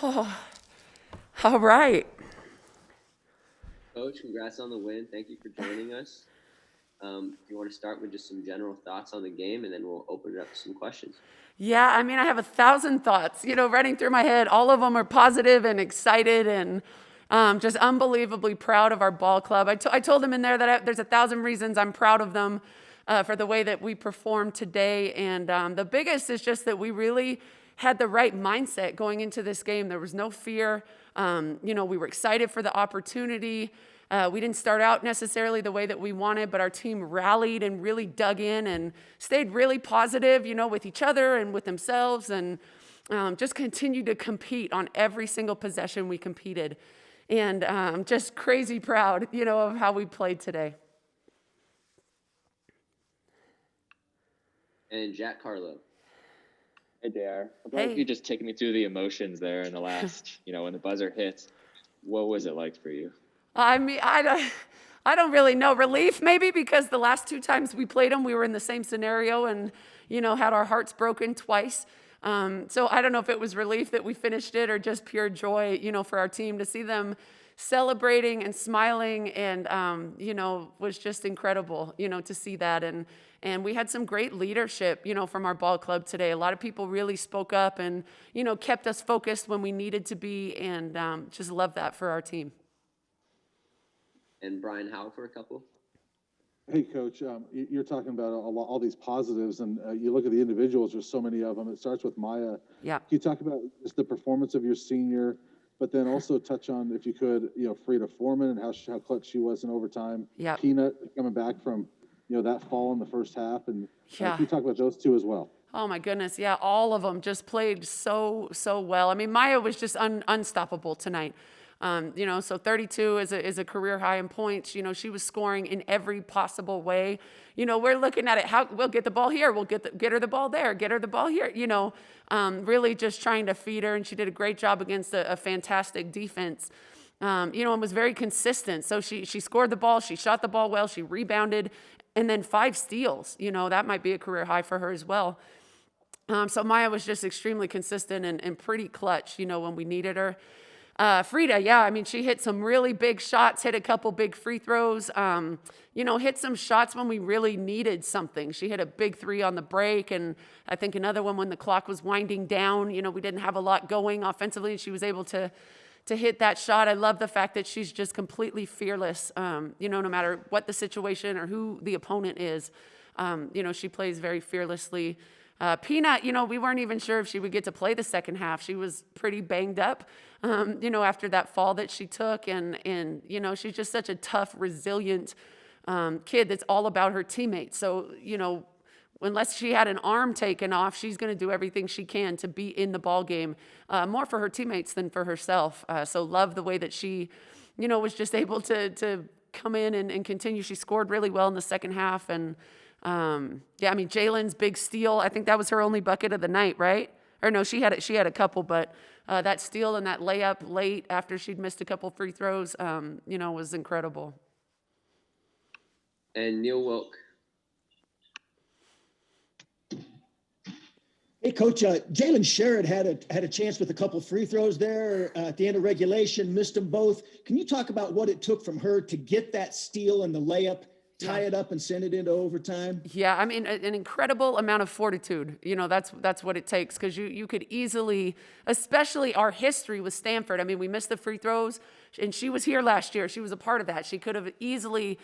Oh, all right. Coach, congrats on the win. Thank you for joining us. If you want to start with just some general thoughts on the game, and then we'll open it up to some questions. Yeah, I mean, I have 1,000 thoughts, running through my head. All of them are positive and excited and just unbelievably proud of our ball club. I told them in there that there's 1,000 reasons I'm proud of them for the way that we performed today. And the biggest is just that we really had the right mindset going into this game. There was no fear. We were excited for the opportunity. We didn't start out necessarily the way that we wanted, but our team rallied and really dug in and stayed really positive, with each other and with themselves, and just continued to compete on every single possession we competed. And just crazy proud, of how we played today. And Jack Carlo. Hey, JR. Hey. You just taking me through the emotions there in the last, when the buzzer hits. What was it like for you? I mean, I don't really know. Relief, maybe, because the last 2 times we played them, we were in the same scenario and, had our hearts broken twice. So I don't know if it was relief that we finished it or just pure joy, for our team to see them celebrating and smiling and, was just incredible, to see that. And we had some great leadership, from our ball club today. A lot of people really spoke up and, kept us focused when we needed to be, and just love that for our team. And Brian Howe for a couple. Hey, Coach, you're talking about all these positives, and you look at the individuals, there's so many of them. It starts with Maya. Yeah. Can you talk about just the performance of your senior, but then also touch on, if you could, Frida Foreman and how clutch she was in overtime. Yeah. Peanut coming back from, that fall in the first half. And Yeah. can you talk about those two as well? Oh, my goodness. Yeah, all of them just played so well. I mean, Maya was just unstoppable tonight. So 32 is a career high in points. She was scoring in every possible way. We're looking at it, how we'll get the ball here, we'll get her the ball there, get her the ball here, really just trying to feed her. And she did a great job against a fantastic defense, and was very consistent. So she scored the ball, she shot the ball well, she rebounded, and then 5 steals. That might be a career high for her as well. So Maya was just extremely consistent and pretty clutch, when we needed her. Frida, yeah, I mean, she hit some really big shots, hit a couple big free throws, hit some shots when we really needed something. She hit a big 3 on the break, and I think another one when the clock was winding down. We didn't have a lot going offensively, and she was able to hit that shot. I love the fact that she's just completely fearless, no matter what the situation or who the opponent is. She plays very fearlessly. Peanut, we weren't even sure if she would get to play the second half. She was pretty banged up, after that fall that she took. And she's just such a tough, resilient kid that's all about her teammates. So, unless she had an arm taken off, she's going to do everything she can to be in the ball game, more for her teammates than for herself. So love the way that she, was just able to come in and continue. She scored really well in the second half. And yeah, I mean, Jalen's big steal, I think that was her only bucket of the night, right? Or no, she had a couple, but that steal and that layup late after she'd missed a couple free throws, was incredible. And Neil Wilk. Hey, Coach, Jalen Sherrod had a chance with a couple free throws there at the end of regulation, missed them both. Can you talk about what it took from her to get that steal and the layup, tie it up and send it into overtime? Yeah, I mean, an incredible amount of fortitude. That's what it takes, because you could easily, especially our history with Stanford. I mean, we missed the free throws, and she was here last year. She was a part of that. She could have easily,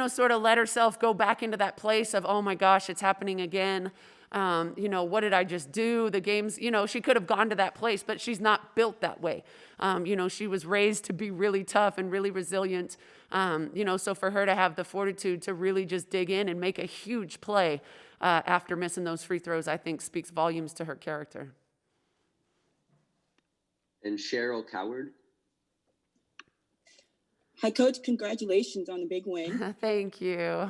sort of let herself go back into that place of, oh my gosh, it's happening again. What did I just do? The games, she could have gone to that place, but she's not built that way. She was raised to be really tough and really resilient. So for her to have the fortitude to really just dig in and make a huge play after missing those free throws, I think speaks volumes to her character. And Cheryl Coward. Hi, Coach. Congratulations on the big win. Thank you.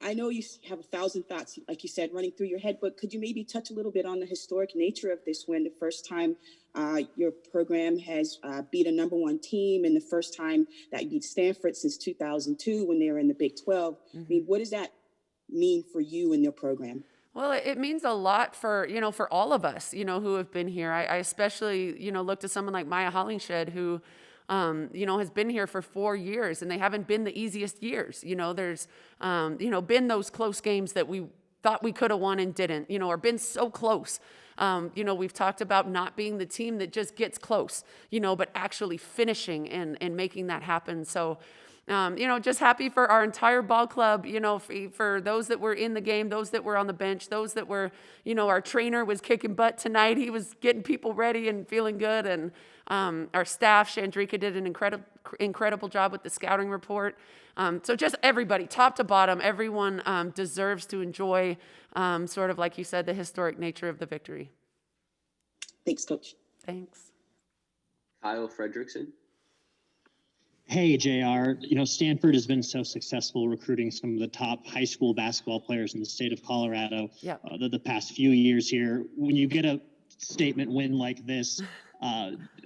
I know you have 1,000 thoughts, like you said, running through your head, but could you maybe touch a little bit on the historic nature of this win? The first time your program has beat a number 1 team, and the first time that you beat Stanford since 2002 when they were in the Big 12. Mm-hmm. I mean, what does that mean for you and your program? Well, it means a lot for, for all of us, who have been here. I especially, look to someone like Maya Hollingshed who, has been here for 4 years, and they haven't been the easiest years. There's, been those close games that we thought we could have won and didn't, or been so close. We've talked about not being the team that just gets close, but actually finishing and making that happen. So, just happy for our entire ball club, for those that were in the game, those that were on the bench, those that were, our trainer was kicking butt tonight. He was getting people ready and feeling good. And our staff, Chandrika, did an incredible job with the scouting report. So just everybody, top to bottom, everyone deserves to enjoy, sort of like you said, the historic nature of the victory. Thanks, Coach. Thanks. Kyle Fredrickson. Hey, JR. Stanford has been so successful recruiting some of the top high school basketball players in the state of Colorado the past few years here. When you get a statement win like this,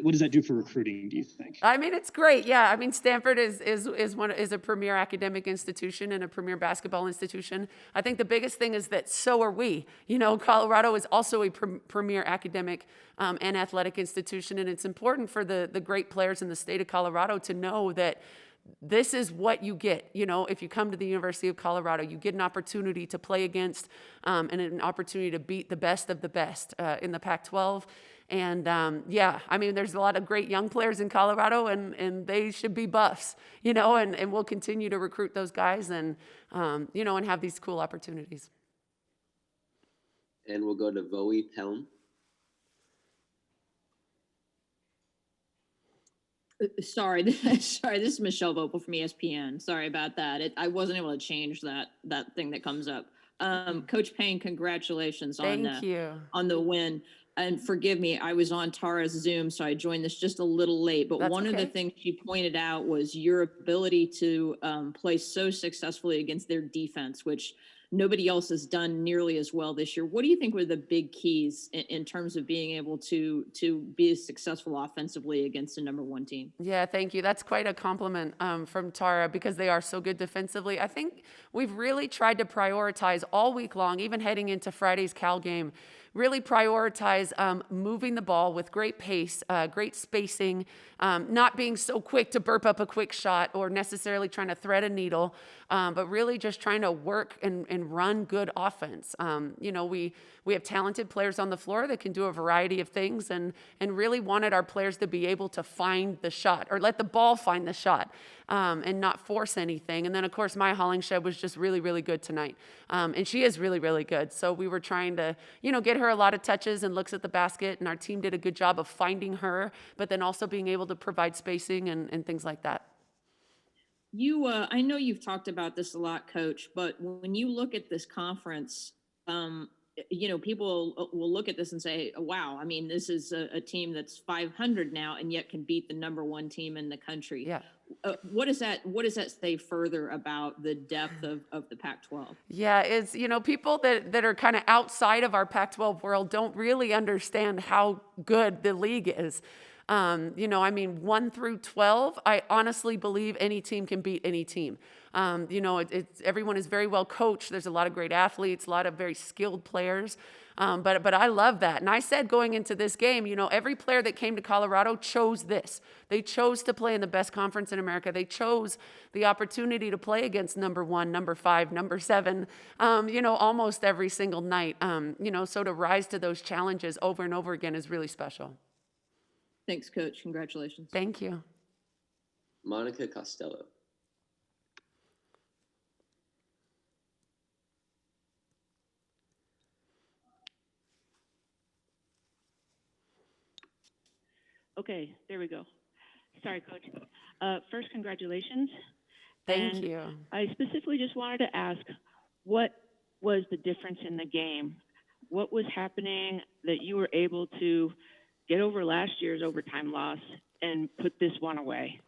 what does that do for recruiting, do you think? I mean, it's great. Yeah. I mean, Stanford is a premier academic institution and a premier basketball institution. I think the biggest thing is that so are we. Colorado is also a premier academic and athletic institution. And it's important for the great players in the state of Colorado to know that this is what you get. If you come to the University of Colorado, you get an opportunity to play against and an opportunity to beat the best of the best in the Pac-12. And I mean, there's a lot of great young players in Colorado, and they should be Buffs, and we'll continue to recruit those guys and, and have these cool opportunities. And we'll go to Voe Pelm. Sorry, this is Michelle Vopel from ESPN. Sorry about that. I wasn't able to change that thing that comes up. Coach Payne, congratulations on the win. And forgive me, I was on Tara's Zoom, so I joined this just a little late. But one of the things she pointed out was your ability to play so successfully against their defense, which nobody else has done nearly as well this year. What do you think were the big keys in terms of being able to be successful offensively against a number one team? Yeah, thank you. That's quite a compliment from Tara, because they are so good defensively. I think we've really tried to prioritize all week long, even heading into Friday's Cal game, really prioritize moving the ball with great pace, great spacing, not being so quick to burp up a quick shot or necessarily trying to thread a needle, but really just trying to work and run good offense. We have talented players on the floor that can do a variety of things, and really wanted our players to be able to find the shot or let the ball find the shot and not force anything. And then, of course, Maya Hollingshed was just really, really good tonight. And she is really, really good. So we were trying to, get her a lot of touches and looks at the basket, and our team did a good job of finding her, but then also being able to provide spacing and things like that. I know you've talked about this a lot, Coach, but when you look at this conference, people will look at this and say, wow, I mean, this is a team that's 500 now and yet can beat the number one team in the country. Yeah. What does that say further about the depth of the Pac-12? Yeah, it's, people that are kind of outside of our Pac-12 world don't really understand how good the league is. 1 through 12, I honestly believe any team can beat any team. Everyone is very well coached. There's a lot of great athletes, a lot of very skilled players. But I love that. And I said going into this game, every player that came to Colorado chose this. They chose to play in the best conference in America. They chose the opportunity to play against number 1, number 5, number 7, almost every single night. So to rise to those challenges over and over again is really special. Thanks, Coach. Congratulations. Thank you. Monica Costello. Okay, there we go. Sorry, Coach. First, congratulations. Thank you. I specifically just wanted to ask, what was the difference in the game? What was happening that you were able to get over last year's overtime loss and put this one away?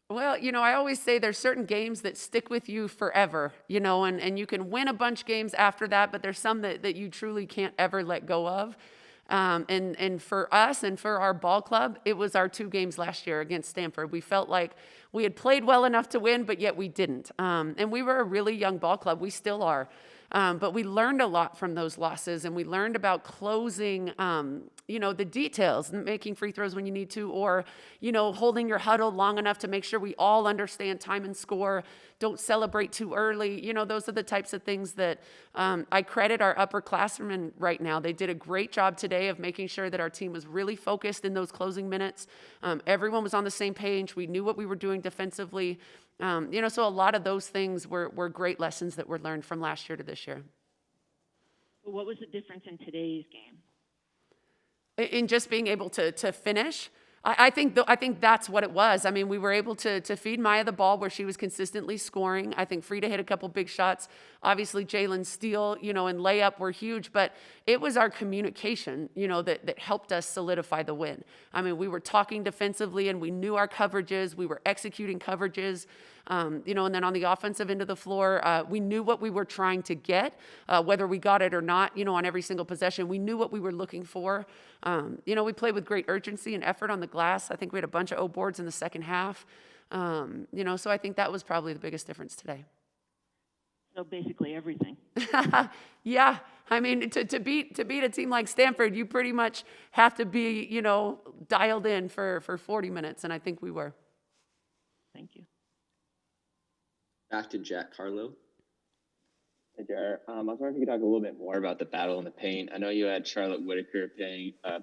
Well, I always say there's certain games that stick with you forever, and you can win a bunch of games after that, but there's some that you truly can't ever let go of. And for us and for our ball club, it was our 2 games last year against Stanford. We felt like we had played well enough to win, but yet we didn't. And we were a really young ball club. We still are. But we learned a lot from those losses, and we learned about closing, the details, making free throws when you need to, or, holding your huddle long enough to make sure we all understand time and score. Don't celebrate too early. Those are the types of things that I credit our upperclassmen right now. They did a great job today of making sure that our team was really focused in those closing minutes. Everyone was on the same page. We knew what we were doing defensively. So a lot of those things were great lessons that were learned from last year to this year. What was the difference in today's game? In just being able to finish. I think that's what it was. I mean, we were able to feed Maya the ball where she was consistently scoring. I think Frida hit a couple big shots. Obviously, Jalen's steal, and layup were huge, but it was our communication, that helped us solidify the win. I mean, we were talking defensively and we knew our coverages. We were executing coverages. And then on the offensive end of the floor, we knew what we were trying to get, whether we got it or not, on every single possession. We knew what we were looking for. We played with great urgency and effort on the glass. I think we had a bunch of O boards in the second half. So I think that was probably the biggest difference today. So basically everything. Yeah. I mean, to beat a team like Stanford, you pretty much have to be, dialed in for 40 minutes, and I think we were. Thank you. Back to Jack Carlo. Hey, Jar. I was wondering if you could talk a little bit more about the battle in the paint. I know you had Charlotte Whitaker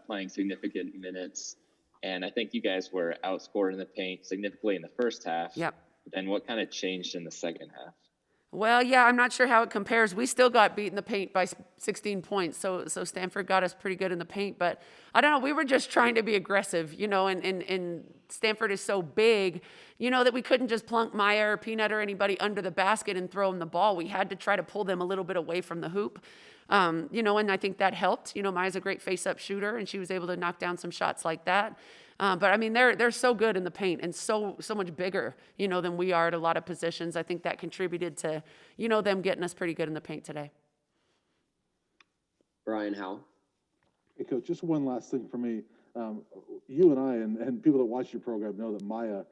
playing significant minutes, and I think you guys were outscored in the paint significantly in the first half. Yep. Then what kind of changed in the second half? Well, yeah, I'm not sure how it compares. We still got beat in the paint by 16 points, so Stanford got us pretty good in the paint. But I don't know, we were just trying to be aggressive, and Stanford is so big, that we couldn't just plunk Maya or Peanut or anybody under the basket and throw them the ball. We had to try to pull them a little bit away from the hoop, and I think that helped. Maya's a great face-up shooter, and she was able to knock down some shots like that. But I mean, they're so good in the paint and so much bigger, than we are at a lot of positions. I think that contributed to, them getting us pretty good in the paint today. Brian Howell. Hey, Coach, just one last thing for me. You and I and people that watch your program know that Maya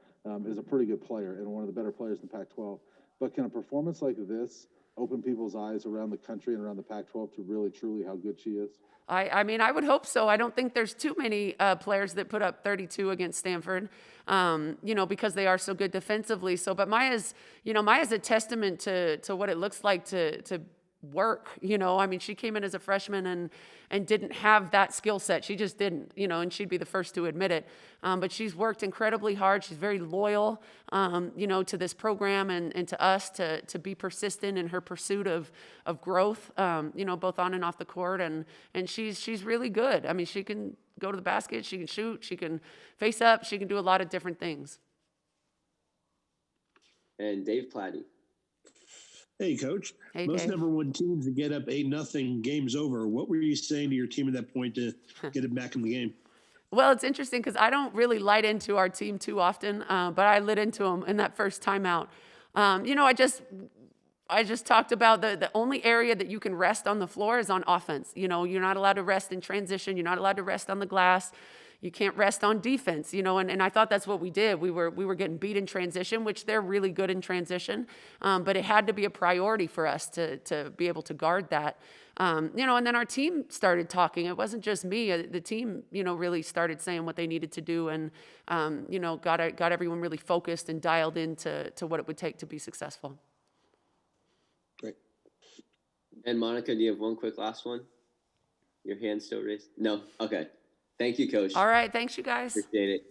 is a pretty good player and one of the better players in the Pac-12. But can a performance like this open people's eyes around the country and around the Pac-12 to really, truly how good she is? I mean, I would hope so. I don't think there's too many players that put up 32 against Stanford, because they are so good defensively. So, but Maya's a testament to what it looks like to work. I mean, she came in as a freshman and didn't have that skill set. She just didn't, and she'd be the first to admit it. But she's worked incredibly hard. She's very loyal, to this program and to us to be persistent in her pursuit of growth, both on and off the court. And she's really good. I mean, she can go to the basket, she can shoot, she can face up, she can do a lot of different things. And Dave Platty. Hey, Coach. Hey, Most Dave. number one teams that get up 8-0, game's over. What were you saying to your team at that point to get it back in the game? Well, it's interesting because I don't really light into our team too often, but I lit into them in that first timeout. I just talked about the only area that you can rest on the floor is on offense. You're not allowed to rest in transition. You're not allowed to rest on the glass. You can't rest on defense, and I thought that's what we did. We were getting beat in transition, which they're really good in transition, but it had to be a priority for us to be able to guard that. And then our team started talking. It wasn't just me. The team, really started saying what they needed to do, and got everyone really focused and dialed into what it would take to be successful. Great. And Monica, do you have one quick last one? Your hand's still raised? No? Okay. Thank you, Coach. All right. Thanks, you guys. Appreciate it.